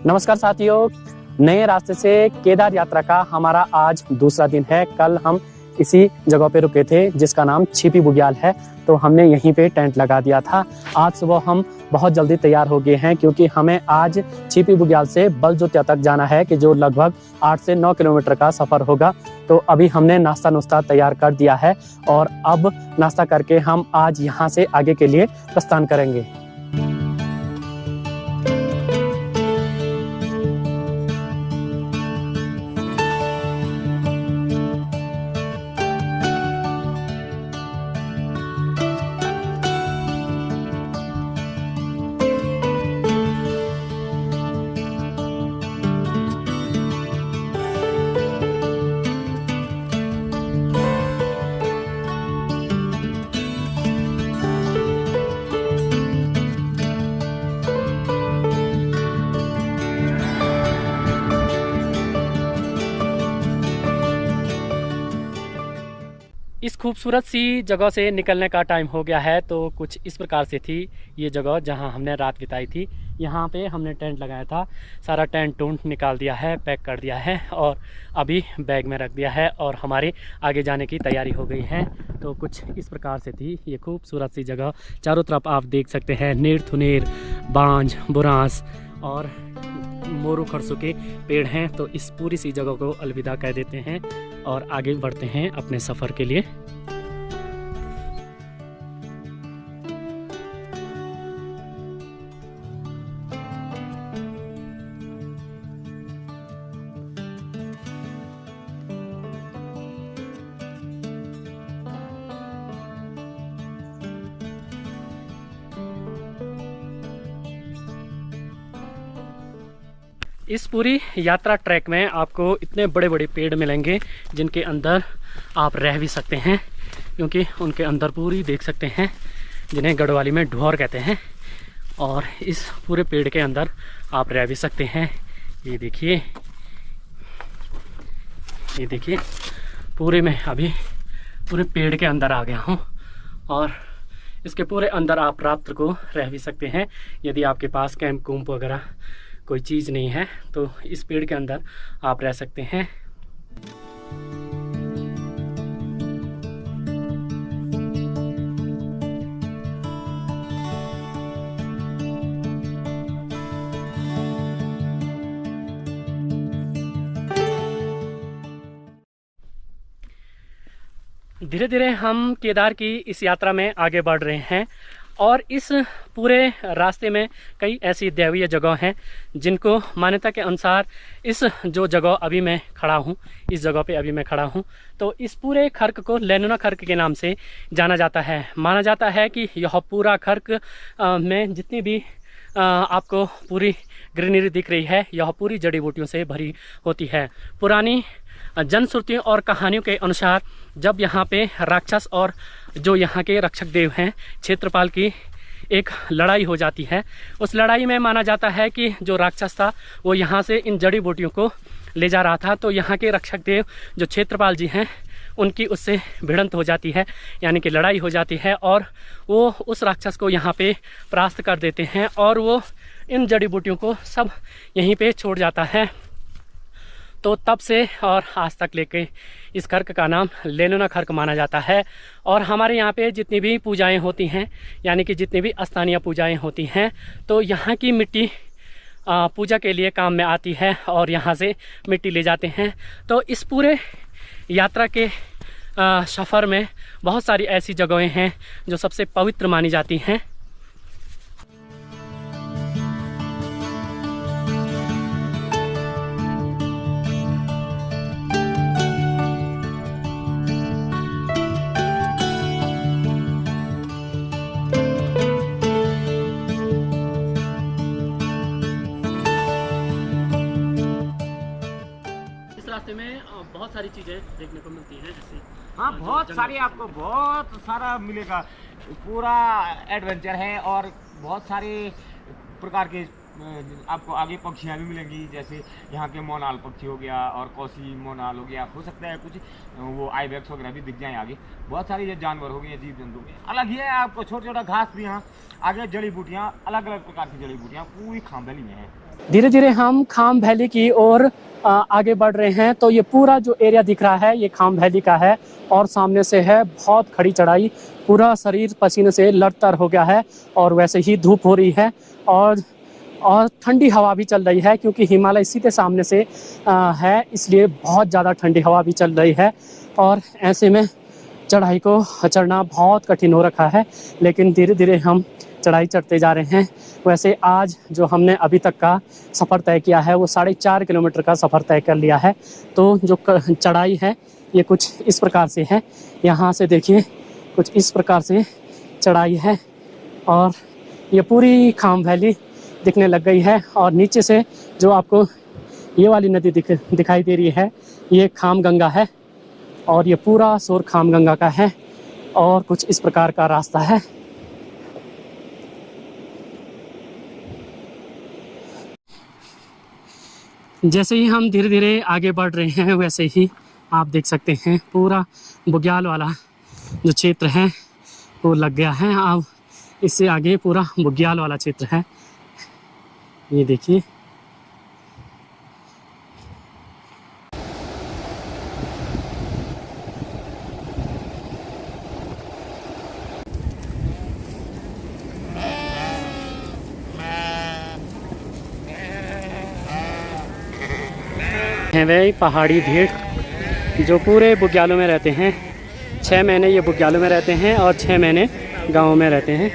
नमस्कार साथियों, नए रास्ते से केदार यात्रा का हमारा आज दूसरा दिन है। कल हम इसी जगह पे रुके थे जिसका नाम छिपी बुग्याल है, तो हमने यहीं पे टेंट लगा दिया था। आज सुबह हम बहुत जल्दी तैयार हो गए हैं क्योंकि हमें आज छिपी बुग्याल से बलजोतिया तक जाना है कि जो लगभग 8 से 9 किलोमीटर का सफर होगा। तो अभी हमने नाश्ता नुश्ता तैयार कर दिया है और अब नाश्ता करके हम आज यहाँ से आगे के लिए प्रस्थान करेंगे। इस खूबसूरत सी जगह से निकलने का टाइम हो गया है। तो कुछ इस प्रकार से थी ये जगह जहां हमने रात बिताई थी। यहाँ पे हमने टेंट लगाया था, सारा टेंट टूंट निकाल दिया है, पैक कर दिया है और अभी बैग में रख दिया है और हमारे आगे जाने की तैयारी हो गई है। तो कुछ इस प्रकार से थी ये खूबसूरत सी जगह। चारों तरफ आप देख सकते हैं नेर थुनेर, बांझ, बुरांस और मोरू खरसों के पेड़ हैं। तो इस पूरी सी जगह को अलविदा कह देते हैं और आगे बढ़ते हैं अपने सफ़र के लिए। इस पूरी यात्रा ट्रैक में आपको इतने बड़े बड़े पेड़ मिलेंगे जिनके अंदर आप रह भी सकते हैं, क्योंकि उनके अंदर पूरी देख सकते हैं जिन्हें गढ़वाली में ढोर कहते हैं। और इस पूरे पेड़ के अंदर आप रह भी सकते हैं। ये देखिए पूरे में अभी पूरे पेड़ के अंदर आ गया हूँ और इसके पूरे अंदर आप रात्र को रह भी सकते हैं। यदि आपके पास कैंप कूम्प वगैरह कोई चीज़ नहीं है तो इस पेड़ के अंदर आप रह सकते हैं। धीरे धीरे हम केदार की इस यात्रा में आगे बढ़ रहे हैं और इस पूरे रास्ते में कई ऐसी दैवीय जगह हैं जिनको मान्यता के अनुसार इस जो जगह अभी मैं खड़ा हूँ, इस जगह पे अभी मैं खड़ा हूँ, तो इस पूरे खर्क को लेनुना खर्क के नाम से जाना जाता है। माना जाता है कि यह पूरा खर्क में जितनी भी आपको पूरी ग्रीनरी दिख रही है, यह पूरी जड़ी बूटियों से भरी होती है। पुरानी जनश्रुतियों और कहानियों के अनुसार जब यहाँ पे राक्षस और जो यहाँ के रक्षक देव हैं क्षेत्रपाल की एक लड़ाई हो जाती है, उस लड़ाई में माना जाता है कि जो राक्षस था वो यहाँ से इन जड़ी बूटियों को ले जा रहा था। तो यहाँ के रक्षक देव जो क्षेत्रपाल जी हैं उनकी उससे भिड़ंत हो जाती है, यानी कि लड़ाई हो जाती है और वो उस राक्षस को यहाँ पे परास्त कर देते हैं और वो इन जड़ी बूटियों को सब यहीं पे छोड़ जाता है। तो तब से और आज तक लेके इस खर्क का नाम लेनुना खर्क माना जाता है। और हमारे यहाँ पे जितनी भी पूजाएं होती हैं, यानी कि जितनी भी स्थानीय पूजाएं होती हैं, तो यहाँ की मिट्टी पूजा के लिए काम में आती है और यहाँ से मिट्टी ले जाते हैं। तो इस पूरे यात्रा के सफ़र में बहुत सारी ऐसी जगहें हैं जो सबसे पवित्र मानी जाती हैं। रास्ते में बहुत सारी चीज़ें देखने को मिलती हैं, जैसे हाँ बहुत सारी आपको बहुत सारा मिलेगा। पूरा एडवेंचर है और बहुत सारे प्रकार के आपको आगे पक्षियाँ भी मिलेंगी, जैसे यहाँ के मोनाल पक्षी हो गया और कौसी मोनाल हो गया, हो सकता है कुछ वो आइबेक्स वगैरह भी दिख जाए आगे। बहुत सारी ये जानवर हो गए, जीव जंतु अलग ही है। आपको छोटा छोटा घास भी यहाँ आगे, जड़ी बूटियाँ अलग अलग प्रकार की जड़ी बूटियाँ पूरी खामदली में है। धीरे धीरे हम खाम वैली की ओर आगे बढ़ रहे हैं। तो ये पूरा जो एरिया दिख रहा है ये खाम वैली का है और सामने से है बहुत खड़ी चढ़ाई, पूरा शरीर पसीने से लड़तर हो गया है और वैसे ही धूप हो रही है और ठंडी हवा भी चल रही है क्योंकि हिमालय सीधे सामने से है, इसलिए बहुत ज़्यादा ठंडी हवा भी चल रही है और ऐसे में चढ़ाई को चढ़ना बहुत कठिन हो रखा है, लेकिन धीरे धीरे हम चढ़ाई चढ़ते जा रहे हैं। वैसे आज जो हमने अभी तक का सफ़र तय किया है वो 4.5 किलोमीटर का सफ़र तय कर लिया है। तो जो चढ़ाई है ये कुछ इस प्रकार से है, यहाँ से देखिए कुछ इस प्रकार से चढ़ाई है और ये पूरी खाम वैली दिखने लग गई है। और नीचे से जो आपको ये वाली नदी दिखाई दे रही है ये खाम गंगा है और ये पूरा शोर खाम गंगा का है और कुछ इस प्रकार का रास्ता है। जैसे ही हम धीरे धीरे आगे बढ़ रहे हैं वैसे ही आप देख सकते हैं पूरा बुग्याल वाला जो क्षेत्र है वो लग गया है। अब इससे आगे पूरा बुग्याल वाला क्षेत्र है, ये देखिए। हैं वे पहाड़ी भेड़ जो पूरे बुग्यालों में रहते हैं। 6 महीने ये बुग्यालों में रहते हैं और 6 महीने गाँव में रहते हैं।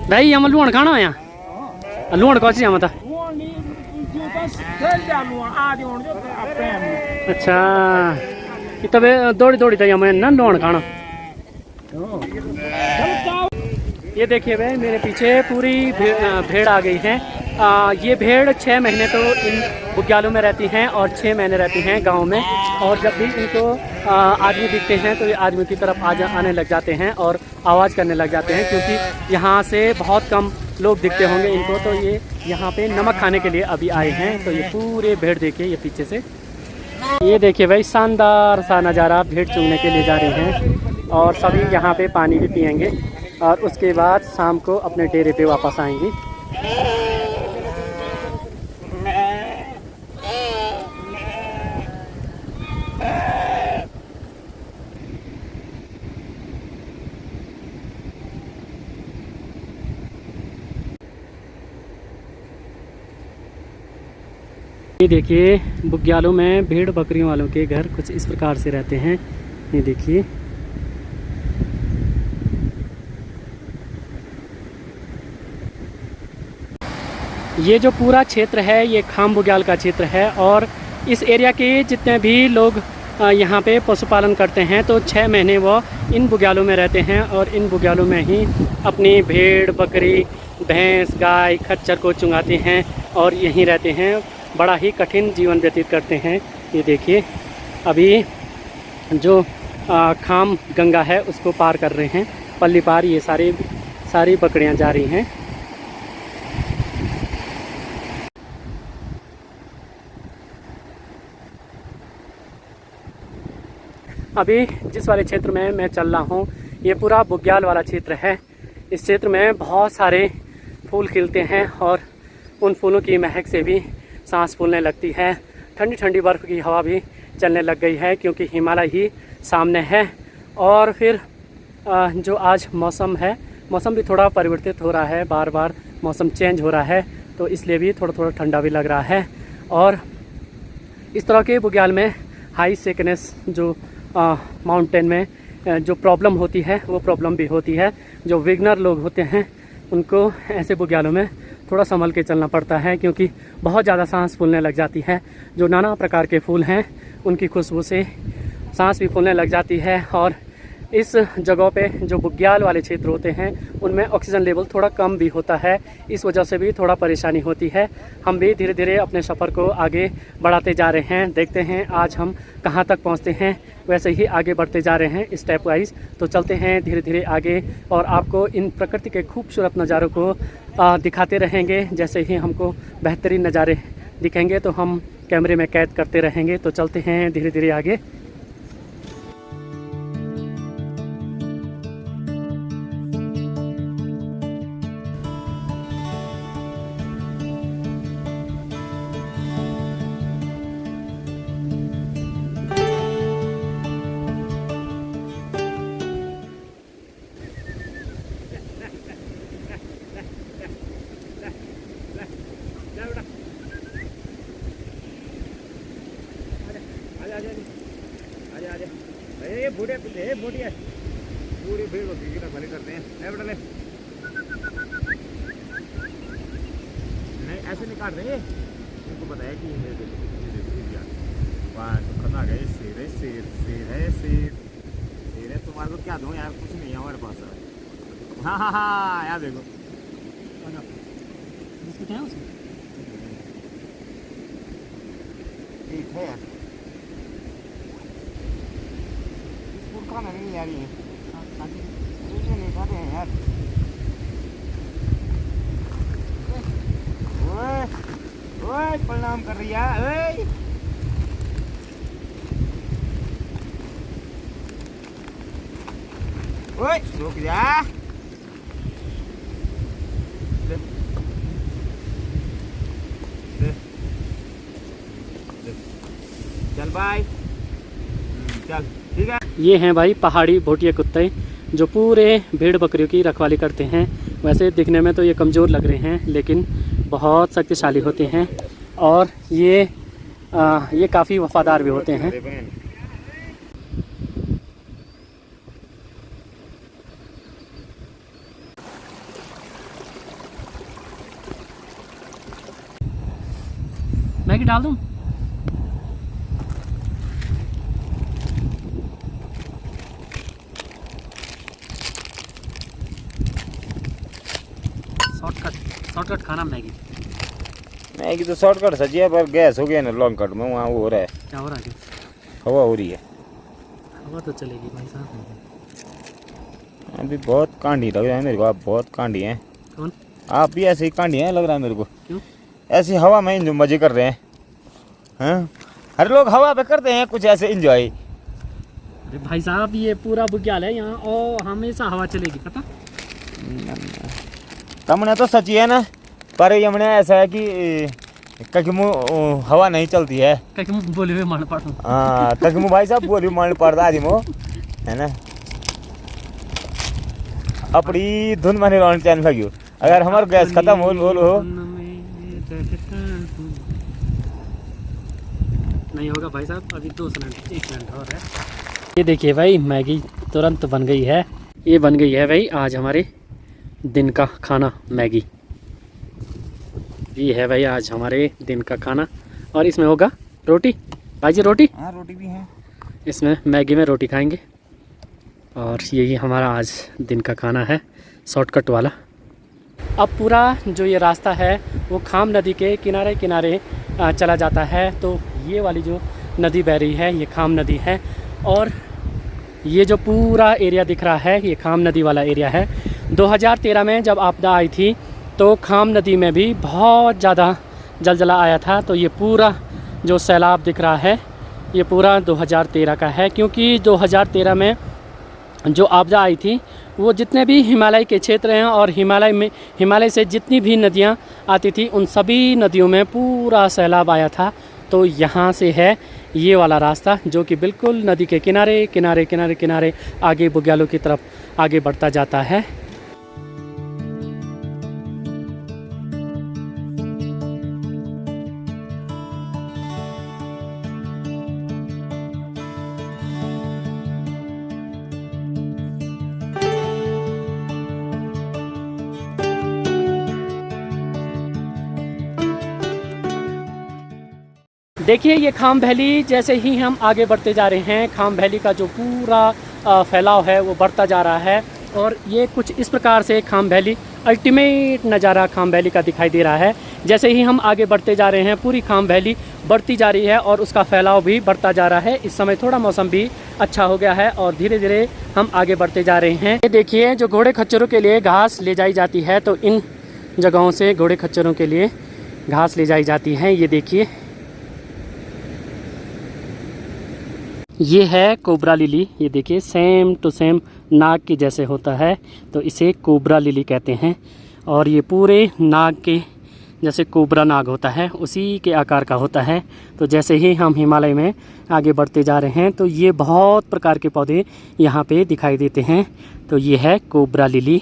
भाई हम लूण खाना आया, लूण कौन सी हम था? अच्छा तब दौड़ी दौड़ी तो हमें ना लूण खाना। ये देखिए भाई मेरे पीछे पूरी भेड़ आ गई है। ये भेड़ 6 महीने तो इन बुग्यालों में रहती हैं और 6 महीने रहती हैं गांव में। और जब भी इनको आदमी दिखते हैं तो ये आदमी की तरफ आने लग जाते हैं और आवाज़ करने लग जाते हैं, क्योंकि यहाँ से बहुत कम लोग दिखते होंगे इनको। तो ये यहाँ पे नमक खाने के लिए अभी आए हैं। तो ये पूरे भेड़ देखिए, ये पीछे से ये देखिए भाई शानदार सा नज़ारा। भेड़ चुगने के लिए जा रहे हैं और सभी यहाँ पे पानी भी पियेंगे और उसके बाद शाम को अपने डेरे पे वापस आएंगी। ये देखिए बुग्यालों में भेड़ बकरियों वालों के घर कुछ इस प्रकार से रहते हैं। ये देखिए ये जो पूरा क्षेत्र है ये खाम बुग्याल का क्षेत्र है और इस एरिया के जितने भी लोग यहाँ पे पशुपालन करते हैं तो 6 महीने वो इन बुग्यालों में रहते हैं और इन बुग्यालों में ही अपनी भेड़ बकरी भैंस गाय खच्चर को चुंगाते हैं और यहीं रहते हैं। बड़ा ही कठिन जीवन व्यतीत करते हैं। ये देखिए अभी जो खाम गंगा है उसको पार कर रहे हैं, पल्ली पार ये सारी बकरियां जा रही हैं। अभी जिस वाले क्षेत्र में मैं चल रहा हूँ ये पूरा बुग्याल वाला क्षेत्र है। इस क्षेत्र में बहुत सारे फूल खिलते हैं और उन फूलों की महक से भी सांस फूलने लगती है। ठंडी ठंडी बर्फ़ की हवा भी चलने लग गई है क्योंकि हिमालय ही सामने है। और फिर जो आज मौसम है, मौसम भी थोड़ा परिवर्तित हो रहा है, बार बार मौसम चेंज हो रहा है तो इसलिए भी थोड़ा थोड़ा ठंडा भी लग रहा है। और इस तरह के बुग्याल में हाई सेकनेस जो माउंटेन में जो प्रॉब्लम होती है वो प्रॉब्लम भी होती है। जो बिगनर लोग होते हैं उनको ऐसे बुग्यालों में थोड़ा संभल के चलना पड़ता है क्योंकि बहुत ज़्यादा सांस फूलने लग जाती है। जो नाना प्रकार के फूल हैं उनकी खुशबू से सांस भी फूलने लग जाती है। और इस जगह पे जो बुग्याल वाले क्षेत्र होते हैं उनमें ऑक्सीजन लेवल थोड़ा कम भी होता है, इस वजह से भी थोड़ा परेशानी होती है। हम भी धीरे धीरे अपने सफ़र को आगे बढ़ाते जा रहे हैं। देखते हैं आज हम कहाँ तक पहुँचते हैं, वैसे ही आगे बढ़ते जा रहे हैं स्टेप वाइज। तो चलते हैं धीरे धीरे आगे और आपको इन प्रकृति के खूबसूरत नज़ारों को दिखाते रहेंगे। जैसे ही हमको बेहतरीन नज़ारे दिखेंगे तो हम कैमरे में कैद करते रहेंगे। तो चलते हैं धीरे धीरे आगे। ये बढ़िया पिल्ले बढ़िया पूरी भेड़ बकरी की रखवाली करते हैं। ले बेटा ले, नहीं ऐसे नहीं काट रहे, इनको बताया कि ये देखो वाह खतरनाक है। शेर है, शेर शेर है, शेर शेर है। तुम्हारे को क्या दूँ यार, कुछ नहीं है हमारे पास। हाँ हाँ हाँ यार देखो बिस्किट है उसमें। ठीक है यार, बिस्कुट खाना नहीं यार, ये नहीं खाते हैं यार। ओए ओए प्रणाम कर रही है। ओए ओए रुक जा, ले ले ले, चल भाई चल ठीक है। ये हैं भाई पहाड़ी भोटिया कुत्ते जो पूरे भेड़ बकरियों की रखवाली करते हैं। वैसे दिखने में तो ये कमज़ोर लग रहे हैं लेकिन बहुत शक्तिशाली होते हैं और ये काफ़ी वफादार भी होते हैं। मैगी डाल दूँ? शॉर्टकट खाना मैगी। मैगी तो शॉर्टकट सची है, पर गैस हो गया ना लॉन्ग कट में, वहाँ वो हो रहा है। क्या हो रहा है? हवा हो रही है। हवा तो चलेगी भाई साहब। अभी बहुत कांडी लग रहा है मेरे को, आप बहुत कांडी हैं। कौन? आप भी ऐसे ही कांडी हैं लग रहा है मेरे को। क्यों? ऐसी हवा में जो मजे कर रहे हैं। हाँ हर लोग हवा पे करते हैं कुछ ऐसे इंजॉय। अरे भाई साहब ये पूरा बुग्याल है यहाँ और हमेशा हवा चलेगी पता। तमने तो सची है ना, पर यमने ऐसा है कि ककमु हवा नहीं चलती है। ककमु बोले हुए मान पड़। हाँ ककमु भाई साहब बोली मान पड़ता आज मो है ना, अपनी धुन में नहीं चैन लगी। अगर हमारे गैस खत्म हो नहीं होगा भाई साहब, अभी 2 मिनट 1 मिनट और है। ये देखिए भाई मैगी तुरंत बन गई है। ये बन गई है भाई आज हमारे दिन का खाना मैगी। ये है भाई आज हमारे दिन का खाना और इसमें होगा रोटी। भाई जी रोटी? हाँ रोटी भी है इसमें, मैगी में रोटी खाएंगे और यही हमारा आज दिन का खाना है शॉर्टकट वाला। अब पूरा जो ये रास्ता है वो खाम नदी के किनारे किनारे चला जाता है। तो ये वाली जो नदी बह रही है ये खाम नदी है और ये जो पूरा एरिया दिख रहा है ये खाम नदी वाला एरिया है। 2013 में जब आपदा आई थी तो खाम नदी में भी बहुत ज़्यादा जलजला आया था। तो ये पूरा जो सैलाब दिख रहा है ये पूरा 2013 का है, क्योंकि 2013 में जो आपदा आई थी वो जितने भी हिमालय के क्षेत्र हैं और हिमालय से जितनी भी नदियाँ आती थी उन सभी नदियों में पूरा सैलाब आया था। तो यहाँ से है ये वाला रास्ता जो कि बिल्कुल नदी के किनारे किनारे किनारे किनारे आगे बुग्यालों की तरफ आगे बढ़ता जाता है। देखिए ये खाम वैली, जैसे ही हम आगे बढ़ते जा रहे हैं खाम वैली का जो पूरा फैलाव है वो बढ़ता जा रहा है और ये कुछ इस प्रकार से खाम वैली अल्टीमेट नज़ारा खाम वैली का दिखाई दे रहा है। जैसे ही हम आगे बढ़ते जा रहे हैं पूरी खाम वैली बढ़ती जा रही है और उसका फैलाव भी बढ़ता जा रहा है। इस समय थोड़ा मौसम भी अच्छा हो गया है और धीरे धीरे हम आगे बढ़ते जा रहे हैं। ये देखिए जो घोड़े खच्चरों के लिए घास ले जाई जाती है तो इन जगहों से घोड़े खच्चरों के लिए घास ले जाई जाती है। ये देखिए ये है कोबरा लिली। ये देखिए सेम टू सेम नाग के जैसे होता है तो इसे कोबरा लिली कहते हैं और ये पूरे नाग के जैसे कोबरा नाग होता है उसी के आकार का होता है। तो जैसे ही हम हिमालय में आगे बढ़ते जा रहे हैं तो ये बहुत प्रकार के पौधे यहाँ पे दिखाई देते हैं। तो ये है कोबरा लिली।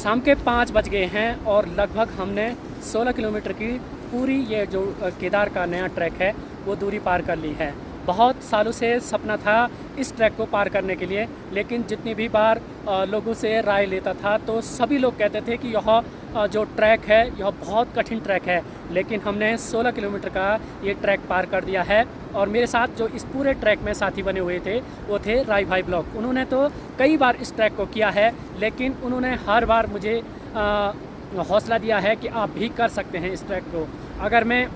शाम के 5 बज गए हैं और लगभग हमने 16 किलोमीटर की पूरी ये जो केदार का नया ट्रैक है वो दूरी पार कर ली है। बहुत सालों से सपना था इस ट्रैक को पार करने के लिए, लेकिन जितनी भी बार लोगों से राय लेता था तो सभी लोग कहते थे कि यह जो ट्रैक है यह बहुत कठिन ट्रैक है। लेकिन हमने 16 किलोमीटर का ये ट्रैक पार कर दिया है। और मेरे साथ जो इस पूरे ट्रैक में साथी बने हुए थे वो थे राय भाई ब्लॉग। उन्होंने तो कई बार इस ट्रैक को किया है, लेकिन उन्होंने हर बार मुझे हौसला दिया है कि आप भी कर सकते हैं इस ट्रैक को। अगर मैं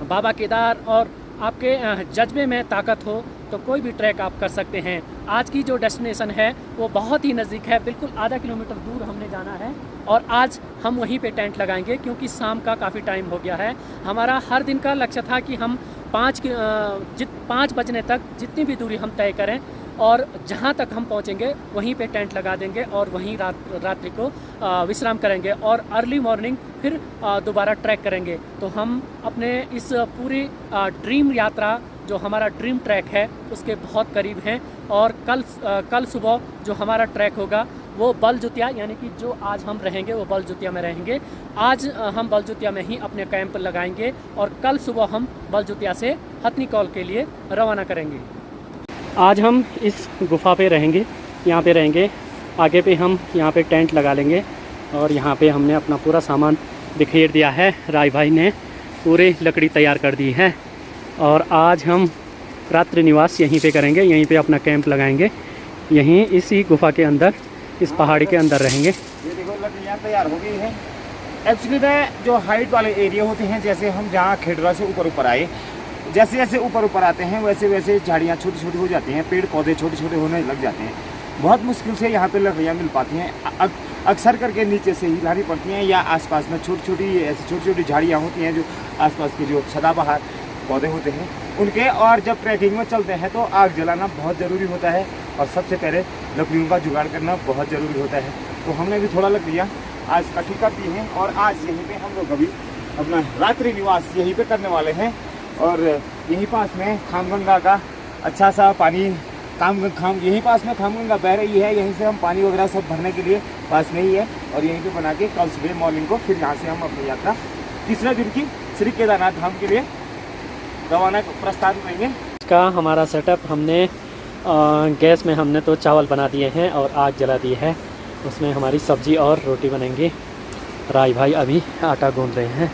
बाबा केदार और आपके जज्बे में ताकत हो तो कोई भी ट्रैक आप कर सकते हैं। आज की जो डेस्टिनेशन है वो बहुत ही नज़दीक है, बिल्कुल आधा किलोमीटर दूर हमने जाना है और आज हम वहीं पे टेंट लगाएंगे क्योंकि शाम का काफ़ी टाइम हो गया है। हमारा हर दिन का लक्ष्य था कि हम 5 बजने तक जितनी भी दूरी हम तय करें और जहाँ तक हम पहुँचेंगे वहीं पे टेंट लगा देंगे और वहीं रात्रि को विश्राम करेंगे और अर्ली मॉर्निंग फिर दोबारा ट्रैक करेंगे। तो हम अपने इस पूरी ड्रीम यात्रा जो हमारा ड्रीम ट्रैक है उसके बहुत करीब हैं। और कल सुबह जो हमारा ट्रैक होगा वो बलजुतिया, यानी कि जो आज हम रहेंगे वो बलजुतिया में रहेंगे। आज हम बलजुतिया में ही अपने कैंप लगाएंगे और कल सुबह हम बलजुतिया से हथनी कॉल के लिए रवाना करेंगे। आज हम इस गुफा पे रहेंगे, यहाँ पे रहेंगे। आगे पे हम यहाँ पे टेंट लगा लेंगे और यहाँ पे हमने अपना पूरा सामान बिखेर दिया है। राय भाई ने पूरी लकड़ी तैयार कर दी है और आज हम रात्रि निवास यहीं पे करेंगे, यहीं पे अपना कैंप लगाएंगे, यहीं इसी गुफा के अंदर, इस पहाड़ी के अंदर रहेंगे। ये देखो लकड़ियाँ तैयार हो गई हैं। एक्चुअली में जो हाइट वाले एरिया होते हैं, जैसे हम जहाँ खेडरा से ऊपर आए, जैसे जैसे ऊपर आते हैं वैसे वैसे झाड़ियाँ छोटी छोटी हो जाती हैं, पेड़ पौधे छोटे छोटे होने लग जाते हैं। बहुत मुश्किल से यहाँ पे लकड़ियाँ मिल पाती हैं। अक्सर करके नीचे से ही लानी पड़ती हैं या आसपास में छोटी छोटी झाड़ियाँ होती हैं जो आसपास के जो सदाबहार पौधे होते हैं उनके। और जब ट्रैकिंग में चलते हैं तो आग जलाना बहुत ज़रूरी होता है और सबसे पहले लकड़ियों का जुगाड़ करना बहुत ज़रूरी होता है। तो हमने भी थोड़ा लकड़ियाँ आज इकट्ठी कर दी हैं और आज यहीं पे हम लोग अभी अपना रात्रि निवास यहीं पे करने वाले हैं। और यहीं पास में खामगंगा का अच्छा सा पानी यहीं पास में खामगंगा बह रही है, यहीं से हम पानी वगैरह सब भरने के लिए पास में ही है और यहीं पे बना के कल सुबह मॉर्निंग को फिर यहाँ से हम अपनी यात्रा तीसरे दिन की श्री केदारनाथ धाम के लिए रवाना प्रस्थान करेंगे। का हमारा सेटअप हमने गैस में हमने तो चावल बना दिए हैं और आग जला दी है, उसमें हमारी सब्जी और रोटी बनेंगी। राय भाई अभी आटा गूंद रहे हैं।